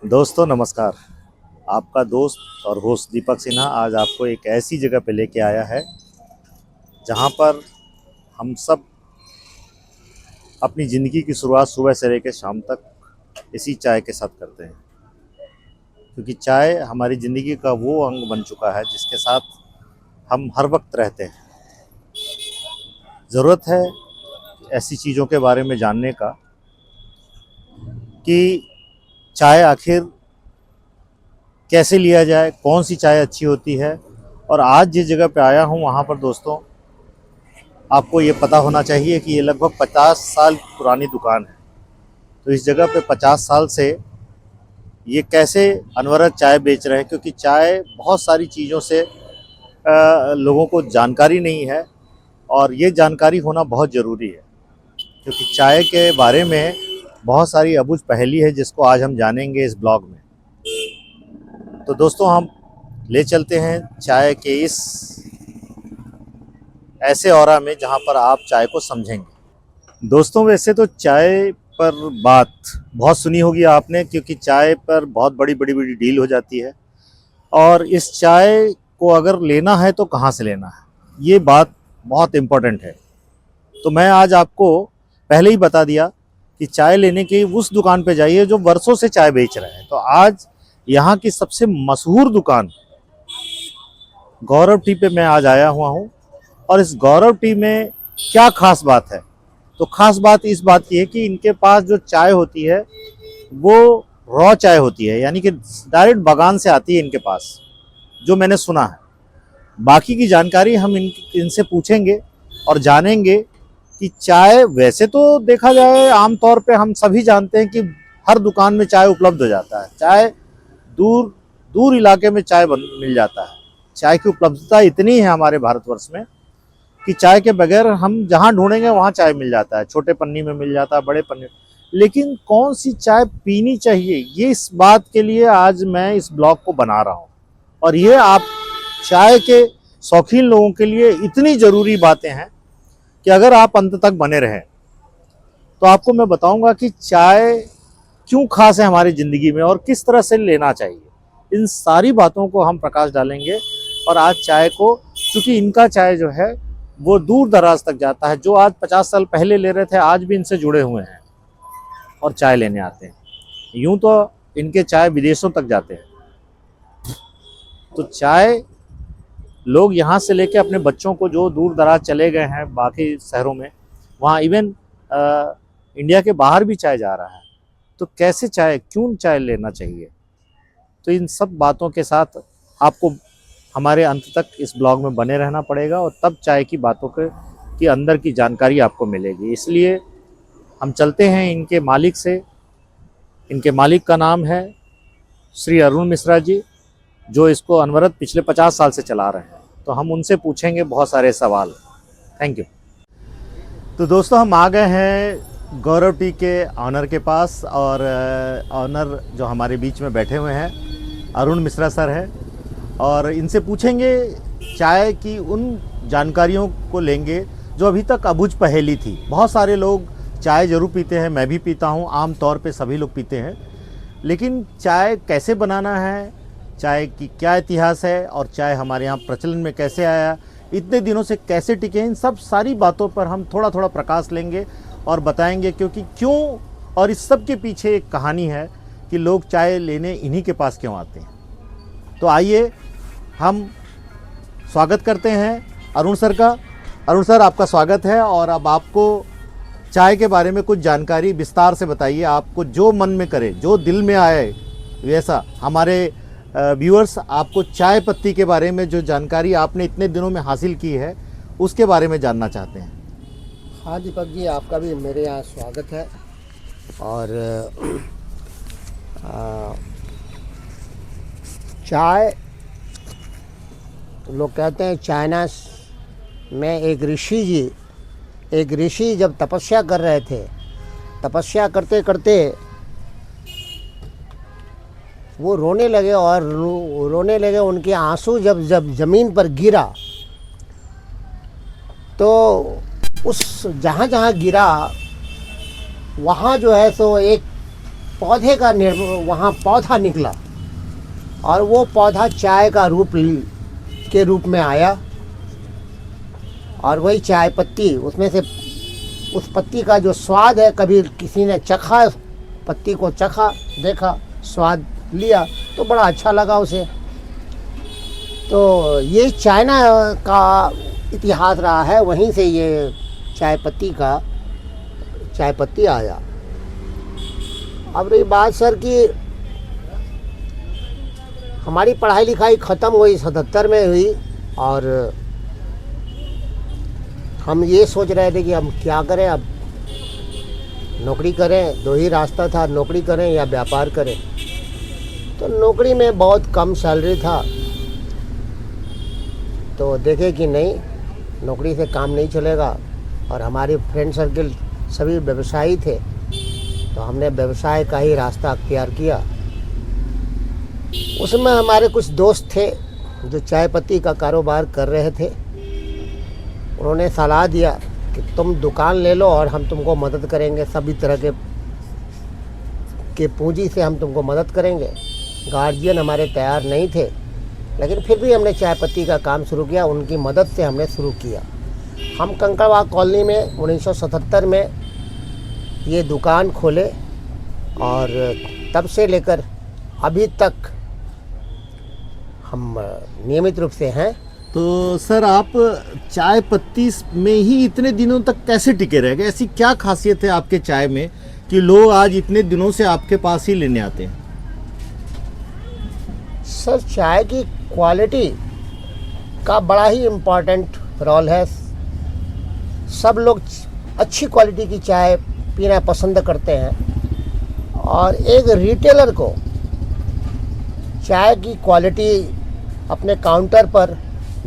दोस्तों नमस्कार। आपका दोस्त और होस्ट दीपक सिन्हा आज आपको एक ऐसी जगह पे लेके आया है जहाँ पर हम सब अपनी ज़िंदगी की शुरुआत सुबह से लेकर शाम तक इसी चाय के साथ करते हैं, क्योंकि चाय हमारी ज़िंदगी का वो अंग बन चुका है जिसके साथ हम हर वक्त रहते हैं। ज़रूरत है ऐसी चीज़ों के बारे में जानने का कि चाय आखिर कैसे लिया जाए, कौन सी चाय अच्छी होती है। और आज जिस जगह पे आया हूँ वहाँ पर दोस्तों आपको ये पता होना चाहिए कि ये लगभग 50 साल पुरानी दुकान है। तो इस जगह पे 50 साल से ये कैसे अनवरत चाय बेच रहे हैं, क्योंकि चाय बहुत सारी चीज़ों से लोगों को जानकारी नहीं है और ये जानकारी होना बहुत ज़रूरी है, क्योंकि चाय के बारे में बहुत सारी अबूझ पहेली है जिसको आज हम जानेंगे इस ब्लॉग में। तो दोस्तों हम ले चलते हैं चाय के इस ऐसे ऑरा में जहाँ पर आप चाय को समझेंगे। दोस्तों वैसे तो चाय पर बात बहुत सुनी होगी आपने, क्योंकि चाय पर बहुत बड़ी बड़ी बड़ी डील हो जाती है। और इस चाय को अगर लेना है तो कहाँ से लेना है, ये बात बहुत इम्पोर्टेंट है। तो मैं आज आपको पहले ही बता दिया कि चाय लेने की उस दुकान पे जाइए जो वर्षों से चाय बेच रहे हैं। तो आज यहाँ की सबसे मशहूर दुकान गौरव टी पे मैं आज आया हुआ हूँ। और इस गौरव टी में क्या खास बात है, तो खास बात इस बात की है कि इनके पास जो चाय होती है वो रॉ चाय होती है, यानी कि डायरेक्ट बागान से आती है इनके पास, जो मैंने सुना है। बाकी की जानकारी हम इनसे पूछेंगे और जानेंगे कि चाय वैसे तो देखा जाए आमतौर पे हम सभी जानते हैं कि हर दुकान में चाय उपलब्ध हो जाता है। चाय दूर दूर इलाके में चाय मिल जाता है। चाय की उपलब्धता इतनी है हमारे भारतवर्ष में कि चाय के बगैर हम जहाँ ढूंढेंगे वहाँ चाय मिल जाता है। छोटे पन्नी में मिल जाता है, बड़े पन्नी। लेकिन कौन सी चाय पीनी चाहिए, ये इस बात के लिए आज मैं इस ब्लॉग को बना रहा हूँ। और ये आप चाय के शौकीन लोगों के लिए इतनी ज़रूरी बातें हैं कि अगर आप अंत तक बने रहें तो आपको मैं बताऊंगा कि चाय क्यों खास है हमारी ज़िंदगी में और किस तरह से लेना चाहिए। इन सारी बातों को हम प्रकाश डालेंगे। और आज चाय को, चूँकि इनका चाय जो है वो दूर दराज तक जाता है, जो आज 50 साल पहले ले रहे थे आज भी इनसे जुड़े हुए हैं और चाय लेने आते हैं। यूं तो इनके चाय विदेशों तक जाते हैं। तो चाय लोग यहाँ से लेके अपने बच्चों को जो दूर दराज चले गए हैं बाकी शहरों में, वहाँ इवन इंडिया के बाहर भी चाय जा रहा है। तो कैसे चाय, क्यों चाय लेना चाहिए, तो इन सब बातों के साथ आपको हमारे अंत तक इस ब्लॉग में बने रहना पड़ेगा और तब चाय की बातों के अंदर की जानकारी आपको मिलेगी। इसलिए हम चलते हैं इनके मालिक से। इनके मालिक का नाम है श्री अरुण मिश्रा जी, जो इसको अनवरत पिछले 50 साल से चला रहे हैं। तो हम उनसे पूछेंगे बहुत सारे सवाल। Thank you. तो दोस्तों हम आ गए हैं गौरव टी के ऑनर के पास, और ऑनर जो हमारे बीच में बैठे हुए हैं अरुण मिश्रा सर है, और इनसे पूछेंगे चाय की उन जानकारियों को लेंगे जो अभी तक अबूझ पहेली थी। बहुत सारे लोग चाय ज़रूर पीते हैं, मैं भी पीता हूँ, आम तौर पे सभी लोग पीते हैं, लेकिन चाय कैसे बनाना है, चाय की क्या इतिहास है और चाय हमारे यहाँ प्रचलन में कैसे आया, इतने दिनों से कैसे टिके, इन सब सारी बातों पर हम थोड़ा थोड़ा प्रकाश लेंगे और बताएंगे क्योंकि क्यों, और इस सब के पीछे एक कहानी है कि लोग चाय लेने इन्हीं के पास क्यों आते हैं। तो आइए हम स्वागत करते हैं अरुण सर का। अरुण सर आपका स्वागत है, और अब आपको चाय के बारे में कुछ जानकारी विस्तार से बताइए। आपको जो मन में करे, जो दिल में आए वैसा। हमारे व्यूअर्स आपको चाय पत्ती के बारे में जो जानकारी आपने इतने दिनों में हासिल की है उसके बारे में जानना चाहते हैं। हाँ दीपक जी, आपका भी मेरे यहाँ स्वागत है। और चाय, लोग कहते हैं चाइना में एक ऋषि जब तपस्या कर रहे थे, तपस्या करते करते वो रोने लगे, और रोने लगे। उनके आंसू जब जब ज़मीन पर गिरा तो उस जहाँ जहाँ गिरा वहाँ जो है सो एक पौधे का वहाँ पौधा निकला और वो पौधा चाय का के रूप में आया और वही चाय पत्ती, उसमें से उस पत्ती का जो स्वाद है, कभी किसी ने चखा, पत्ती को चखा, देखा, स्वाद लिया तो बड़ा अच्छा लगा उसे। तो ये चाइना का इतिहास रहा है, वहीं से ये चाय पत्ती आया। अब रही बात सर कि हमारी पढ़ाई लिखाई ख़त्म हुई 77 में हुई और हम ये सोच रहे थे कि हम क्या करें, अब नौकरी करें, दो ही रास्ता था, नौकरी करें या व्यापार करें। तो नौकरी में बहुत कम सैलरी था, तो देखे कि नहीं, नौकरी से काम नहीं चलेगा और हमारे फ्रेंड सर्किल सभी व्यवसायी थे, तो हमने व्यवसाय का ही रास्ता अख्तियार किया। उसमें हमारे कुछ दोस्त थे जो चाय पत्ती का कारोबार कर रहे थे। उन्होंने सलाह दिया कि तुम दुकान ले लो और हम तुमको मदद करेंगे, सभी तरह के पूंजी से हम तुमको मदद करेंगे। गार्जियन हमारे तैयार नहीं थे, लेकिन फिर भी हमने चाय पत्ती का काम शुरू किया, उनकी मदद से हमने शुरू किया। हम कंकड़बाग कॉलोनी में 1977 में ये दुकान खोले और तब से लेकर अभी तक हम नियमित रूप से हैं। तो सर आप चाय पत्ती में ही इतने दिनों तक कैसे टिके रह गए? ऐसी क्या खासियत है आपके चाय में कि लोग आज इतने दिनों से आपके पास ही लेने आते हैं? सर चाय की क्वालिटी का बड़ा ही इम्पोर्टेंट रोल है। सब लोग अच्छी क्वालिटी की चाय पीना पसंद करते हैं और एक रिटेलर को चाय की क्वालिटी अपने काउंटर पर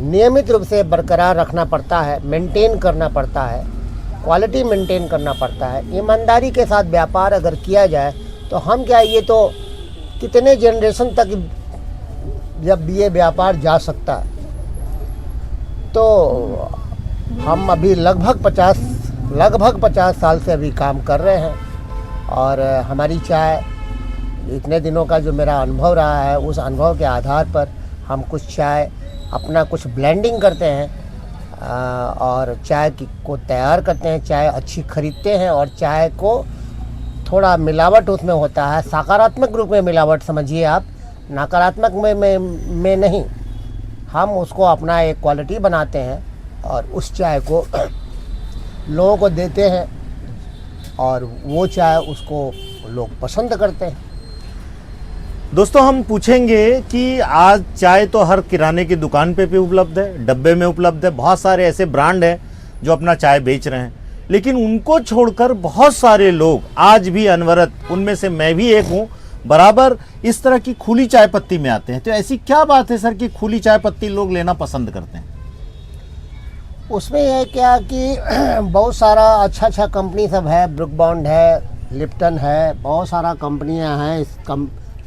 नियमित रूप से बरकरार रखना पड़ता है, मेंटेन करना पड़ता है, क्वालिटी मेंटेन करना पड़ता है। ईमानदारी के साथ व्यापार अगर किया जाए तो हम क्या, ये तो कितने जनरेशन तक जब ये व्यापार जा सकता है। तो हम अभी लगभग 50 साल से अभी काम कर रहे हैं और हमारी चाय इतने दिनों का जो मेरा अनुभव रहा है, उस अनुभव के आधार पर हम कुछ चाय अपना कुछ ब्लेंडिंग करते हैं और चाय को तैयार करते हैं। चाय अच्छी खरीदते हैं और चाय को थोड़ा मिलावट उसमें होता है, सकारात्मक रूप में मिलावट समझिए आप, नकारात्मक में नहीं। हम उसको अपना एक क्वालिटी बनाते हैं और उस चाय को लोगों को देते हैं और वो चाय उसको लोग पसंद करते हैं। दोस्तों हम पूछेंगे कि आज चाय तो हर किराने की दुकान पे भी उपलब्ध है, डब्बे में उपलब्ध है, बहुत सारे ऐसे ब्रांड हैं जो अपना चाय बेच रहे हैं, लेकिन उनको छोड़कर बहुत सारे लोग आज भी अनवरत, उनमें से मैं भी एक हूँ, बराबर इस तरह की खुली चाय पत्ती में आते हैं। तो ऐसी क्या बात है सर कि खुली चाय पत्ती लोग लेना पसंद करते हैं? उसमें यह क्या कि बहुत सारा अच्छा कंपनी सब है, ब्रुक बॉन्ड है, लिप्टन है, बहुत सारा कंपनियां हैं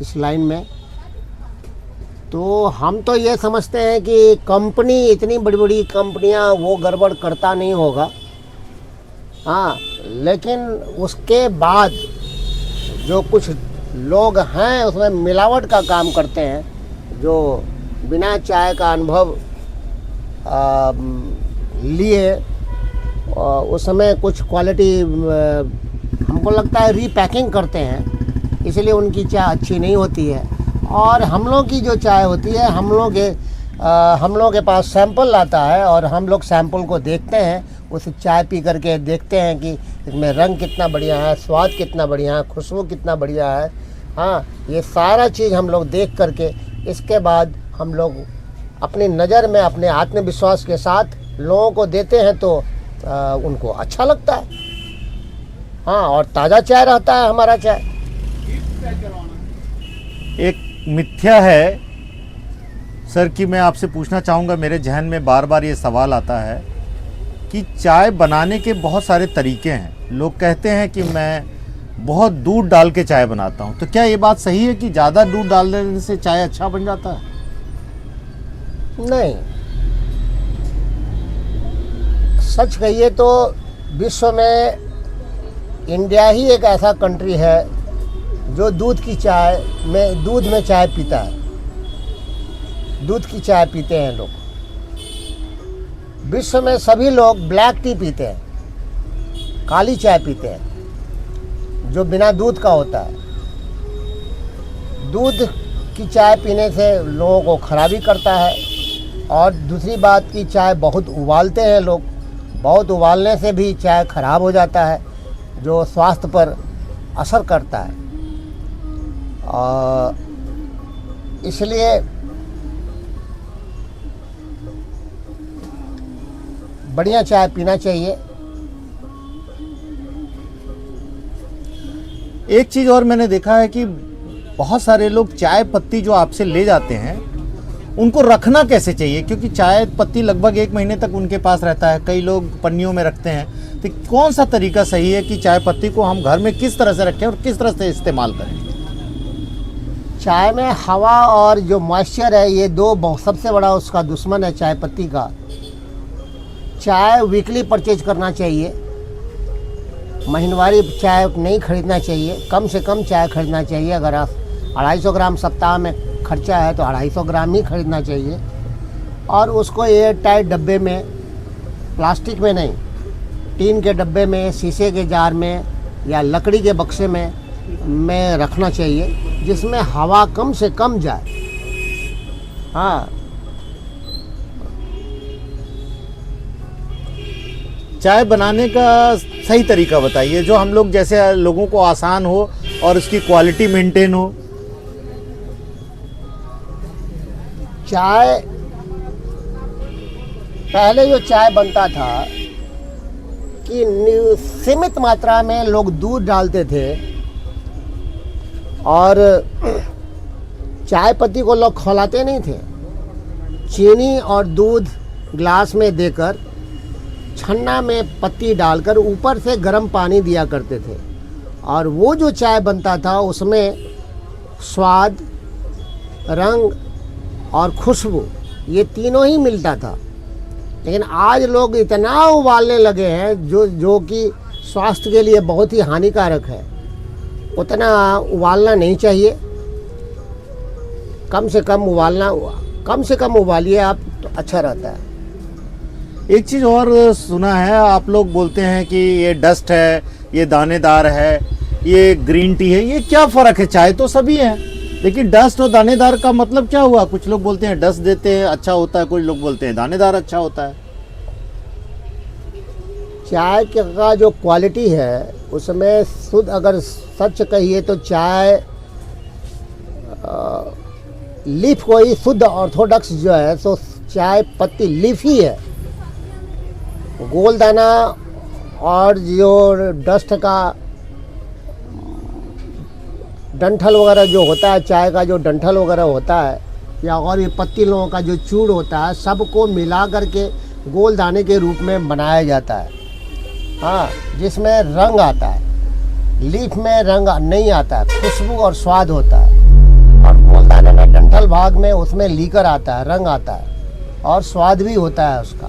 इस लाइन में। तो हम तो ये समझते हैं कि कंपनी, इतनी बड़ी बड़ी कंपनियां, वो गड़बड़ करता नहीं होगा। हाँ, लेकिन उसके बाद जो कुछ लोग हैं उसमें मिलावट का काम करते हैं, जो बिना चाय का अनुभव लिए उस समय कुछ क्वालिटी हमको लगता है रीपैकिंग करते हैं, इसलिए उनकी चाय अच्छी नहीं होती है। और हम लोग की जो चाय होती है, हम लोग के पास सैंपल आता है और हम लोग सैंपल को देखते हैं, उस चाय पी करके देखते हैं कि इसमें रंग कितना बढ़िया है, स्वाद कितना बढ़िया है, खुशबू कितना बढ़िया है। हाँ, ये सारा चीज़ हम लोग देख करके इसके बाद हम लोग अपनी नज़र में अपने आत्मविश्वास के साथ लोगों को देते हैं, तो उनको अच्छा लगता है। हाँ, और ताज़ा चाय रहता है हमारा चाय। एक मिथ्या है सर कि मैं आपसे पूछना चाहूँगा, मेरे जहन में बार बार ये सवाल आता है कि चाय बनाने के बहुत सारे तरीके हैं। लोग कहते हैं कि मैं बहुत दूध डाल के चाय बनाता हूँ, तो क्या ये बात सही है कि ज़्यादा दूध डाल देने से चाय अच्छा बन जाता है? नहीं, सच कहिए तो विश्व में इंडिया ही एक ऐसा कंट्री है जो दूध में चाय पीता है, दूध की चाय पीते हैं लोग। विश्व में सभी लोग ब्लैक टी पीते हैं, काली चाय पीते हैं, जो बिना दूध का होता है। दूध की चाय पीने से लोगों को खराबी करता है। और दूसरी बात की चाय बहुत उबालते हैं लोग, बहुत उबालने से भी चाय खराब हो जाता है, जो स्वास्थ्य पर असर करता है। और इसलिए बढ़िया चाय पीना चाहिए। एक चीज़ और मैंने देखा है कि बहुत सारे लोग चाय पत्ती जो आपसे ले जाते हैं उनको रखना कैसे चाहिए, क्योंकि चाय पत्ती लगभग 1 महीने तक उनके पास रहता है, कई लोग पन्नियों में रखते हैं। तो कौन सा तरीका सही है कि चाय पत्ती को हम घर में किस तरह से रखें और किस तरह से इस्तेमाल करें? चाय में हवा और जो मॉइस्चर है, ये दो सबसे बड़ा उसका दुश्मन है चाय पत्ती का। चाय वीकली परचेज करना चाहिए, महीनवारी चाय नहीं खरीदना चाहिए, कम से कम चाय खरीदना चाहिए। अगर आप 250 ग्राम सप्ताह में खर्चा है तो 250 ग्राम ही खरीदना चाहिए। और उसको एयर टाइट डब्बे में, प्लास्टिक में नहीं, टीन के डब्बे में, शीशे के जार में या लकड़ी के बक्से में रखना चाहिए, जिसमें हवा कम से कम जाए। हाँ, चाय बनाने का सही तरीका बताइए, जो हम लोग जैसे लोगों को आसान हो और उसकी क्वालिटी मेंटेन हो। चाय, पहले जो चाय बनता था कि सीमित मात्रा में लोग दूध डालते थे और चाय पत्ती को लोग खौलाते नहीं थे। चीनी और दूध ग्लास में देकर छन्ना में पत्ती डालकर ऊपर से गर्म पानी दिया करते थे, और वो जो चाय बनता था उसमें स्वाद, रंग और खुशबू, ये तीनों ही मिलता था। लेकिन आज लोग इतना उबालने लगे हैं जो कि स्वास्थ्य के लिए बहुत ही हानिकारक है। उतना उबालना नहीं चाहिए, कम से कम उबालिए आप तो अच्छा रहता है। एक चीज़ और सुना है, आप लोग बोलते हैं कि ये डस्ट है, ये दानेदार है, ये ग्रीन टी है। ये क्या फ़र्क है? चाय तो सभी है, लेकिन डस्ट और दानेदार का मतलब क्या हुआ? कुछ लोग बोलते हैं डस्ट देते हैं अच्छा होता है, कुछ लोग बोलते हैं दानेदार अच्छा होता है। चाय का जो क्वालिटी है उसमें शुद्ध, अगर सच कहिए तो चाय लीफ कोई शुद्ध ऑर्थोडॉक्स जो है सो चाय पत्ती लीफ ही है। गोल दाना और जो डस्ट का डंठल वगैरह जो होता है, चाय का जो डंठल वगैरह होता है, या और ये पत्ती लोगों का जो चूड़ होता है, सबको मिला करके गोल दाने के रूप में बनाया जाता है। हाँ, जिसमें रंग आता है। लीफ में रंग नहीं आता है, खुशबू और स्वाद होता है। और गोल दाने में डंठल भाग में उसमें लीकर आता है, रंग आता है और स्वाद भी होता है उसका।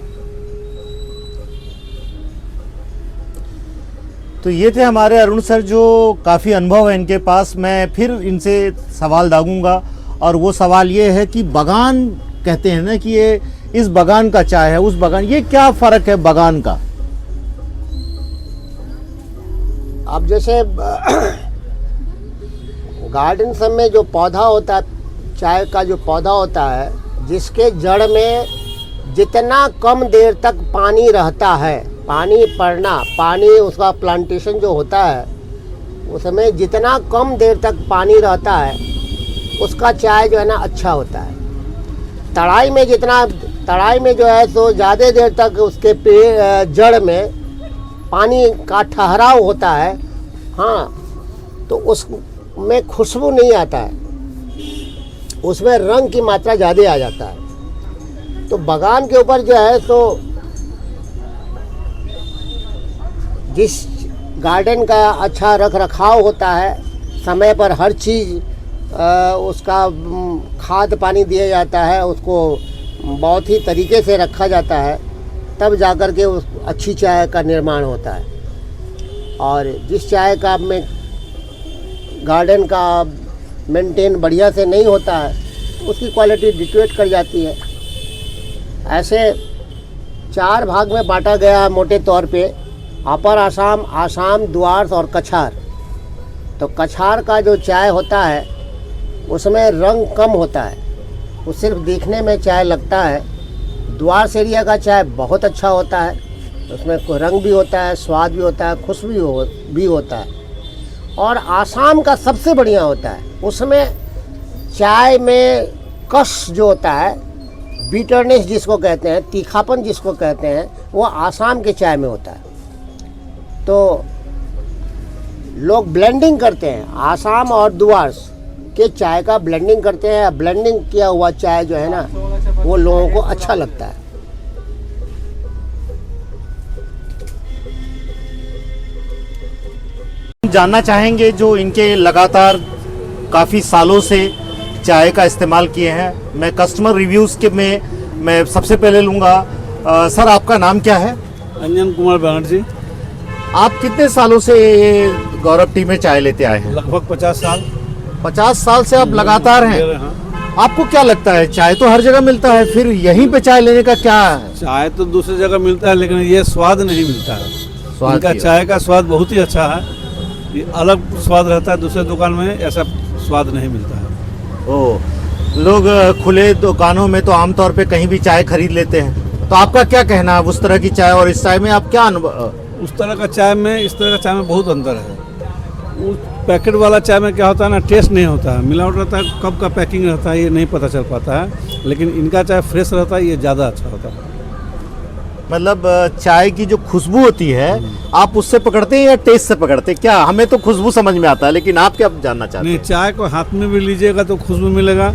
तो ये थे हमारे अरुण सर, जो काफ़ी अनुभव है इनके पास। मैं फिर इनसे सवाल दागूंगा, और वो सवाल ये है कि बगान कहते हैं ना कि ये इस बगान का चाय है, उस बगान, ये क्या फ़र्क है बगान का? अब जैसे गार्डन सब में जो पौधा होता है, चाय का जो पौधा होता है, जिसके जड़ में जितना कम देर तक पानी रहता है, पानी उसका प्लांटेशन जो होता है उसमें जितना कम देर तक पानी रहता है उसका चाय जो है ना अच्छा होता है। तराई में जो है तो ज़्यादा देर तक उसके जड़ में पानी का ठहराव होता है। हाँ, तो उसमें खुशबू नहीं आता है, उसमें रंग की मात्रा ज़्यादा आ जाता है। तो बगान के ऊपर जो है तो जिस गार्डन का अच्छा रख रखाव होता है, समय पर हर चीज़ उसका खाद पानी दिया जाता है, उसको बहुत ही तरीके से रखा जाता है, तब जाकर के उस अच्छी चाय का निर्माण होता है। और जिस चाय का में गार्डन का मेंटेन बढ़िया से नहीं होता है, उसकी क्वालिटी डिटेक्ट कर जाती है। ऐसे 4 भाग में बांटा गया मोटे तौर पे, अपर आसाम, आसाम, द्वार और कछार। तो कछार का जो चाय होता है उसमें रंग कम होता है, वो सिर्फ देखने में चाय लगता है। द्वार एरिया का चाय बहुत अच्छा होता है, उसमें कोई रंग भी होता है, स्वाद भी होता है, खुशबू भी होता है। और आसाम का सबसे बढ़िया होता है, उसमें चाय में कश जो होता है, बीटरनेस जिसको कहते हैं, तीखापन जिसको कहते हैं, वो आसाम के चाय में होता है। तो लोग ब्लेंडिंग करते हैं, आसाम और द्वार के चाय का ब्लेंडिंग करते हैं। ब्लेंडिंग किया हुआ चाय जो है ना, वो लोगों को अच्छा लगता है। जानना चाहेंगे जो इनके लगातार काफ़ी सालों से चाय का इस्तेमाल किए हैं। मैं कस्टमर रिव्यूज़ के में मैं सबसे पहले लूँगा। सर, आपका नाम क्या है? अंजन कुमार बनर्जी। आप कितने सालों से ये गौरव टी में चाय लेते आए हैं? लगभग 50 साल। 50 साल से आप लगातार हैं। हाँ। आपको क्या लगता है, चाय तो हर जगह मिलता है, फिर यहीं पे चाय लेने का क्या है? चाय तो दूसरी जगह मिलता है, लेकिन ये स्वाद नहीं मिलता है। इनका चाय का स्वाद बहुत ही अच्छा है, ये अलग स्वाद रहता है, दूसरे दुकान में ऐसा स्वाद नहीं मिलता है। ओ, लोग खुले दुकानों में तो आमतौर पे कहीं भी चाय खरीद लेते हैं, तो आपका क्या कहना है उस तरह की चाय और इस चाय में आप क्या अनुभव? उस तरह का चाय में इस तरह का चाय में बहुत अंतर है। उस पैकेट वाला चाय में क्या होता है ना, टेस्ट नहीं होता है, मिलावट रहता है, कब का पैकिंग रहता है ये नहीं पता चल पाता है। लेकिन इनका चाय फ्रेश रहता है, ये ज़्यादा अच्छा होता है। मतलब चाय की जो खुशबू होती है, आप उससे पकड़ते हैं या टेस्ट से पकड़ते हैं? क्या, हमें तो खुशबू समझ में आता है, लेकिन आप क्या जानना चाहते नहीं, हैं? चाय को हाथ में भी लीजिएगा तो खुशबू मिलेगा,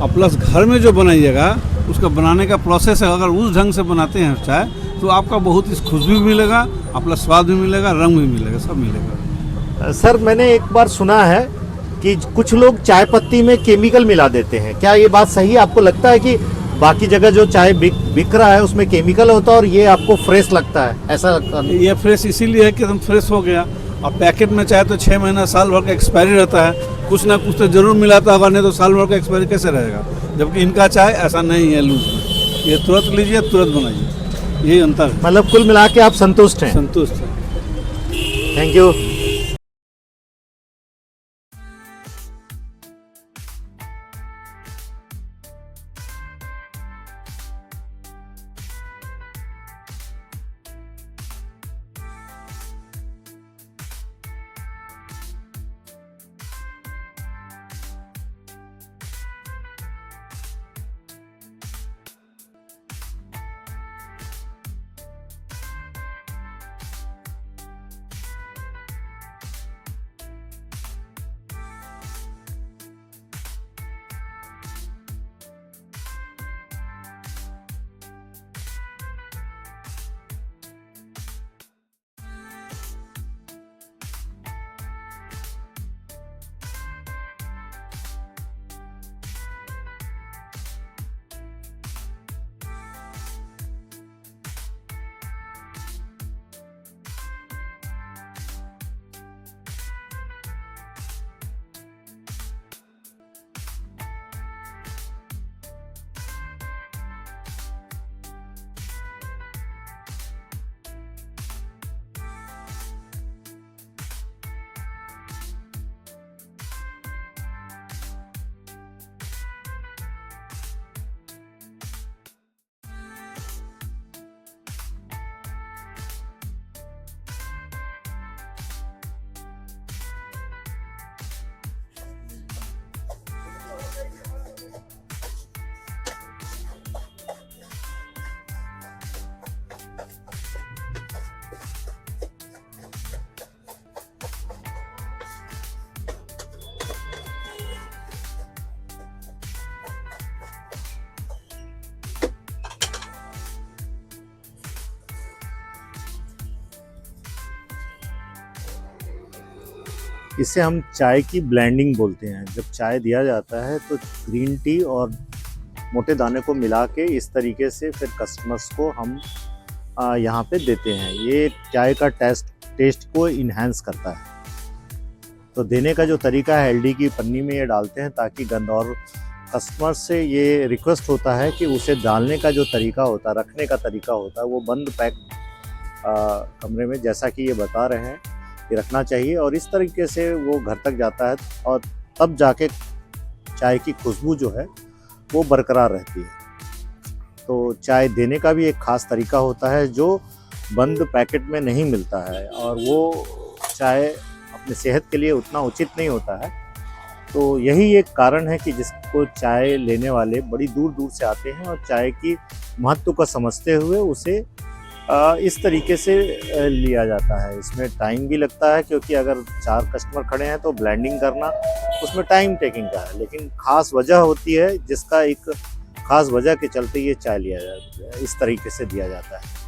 और प्लस घर में जो बनाइएगा उसका बनाने का प्रोसेस है, अगर उस ढंग से बनाते हैं चाय तो आपका बहुत ही खुशबू भी मिलेगा, अपना स्वाद भी मिलेगा, रंग भी मिलेगा, सब मिलेगा। सर, मैंने एक बार सुना है कि कुछ लोग चाय पत्ती में केमिकल मिला देते हैं, क्या ये बात सही है? आपको लगता है कि बाकी जगह जो चाय बिक रहा है उसमें केमिकल होता है और ये आपको फ्रेश लगता है, ऐसा? ये फ्रेश इसीलिए है कि एकदम फ्रेश हो गया। अब पैकेट में चाहे तो 6 महीना साल भर का एक्सपायरी रहता है, कुछ ना कुछ तो जरूर मिलाता होगा, नहीं तो साल भर का एक्सपायरी कैसे रहेगा? जबकि इनका चाय ऐसा नहीं है लूज में, ये तुरंत लीजिए तुरंत बनाइए, यही अंतर है। मतलब कुल मिला के आप संतुष्ट हैं? संतुष्ट है। Thank you. इसे हम चाय की ब्लेंडिंग बोलते हैं। जब चाय दिया जाता है तो ग्रीन टी और मोटे दाने को मिला के इस तरीके से फिर कस्टमर्स को हम यहाँ पे देते हैं। ये चाय का टेस्ट को इन्हेंस करता है। तो देने का जो तरीका है एलडी की पन्नी में ये डालते हैं ताकि गंद, और कस्टमर से ये रिक्वेस्ट होता है कि उसे डालने का जो तरीका होता है, रखने का तरीका होता है, वो बंद पैक कमरे में जैसा कि ये बता रहे हैं कि रखना चाहिए, और इस तरीके से वो घर तक जाता है और तब जाके चाय की खुशबू जो है वो बरकरार रहती है। तो चाय देने का भी एक ख़ास तरीका होता है जो बंद पैकेट में नहीं मिलता है, और वो चाय अपनी सेहत के लिए उतना उचित नहीं होता है। तो यही एक कारण है कि जिसको चाय लेने वाले बड़ी दूर दूर से आते हैं और चाय की महत्व को समझते हुए उसे इस तरीके से लिया जाता है। इसमें टाइम भी लगता है क्योंकि अगर 4 कस्टमर खड़े हैं तो ब्लेंडिंग करना उसमें टाइम टेकिंग का है, लेकिन ख़ास वजह होती है जिसका एक ख़ास वजह के चलते ये चाय लिया जाता है, इस तरीके से दिया जाता है।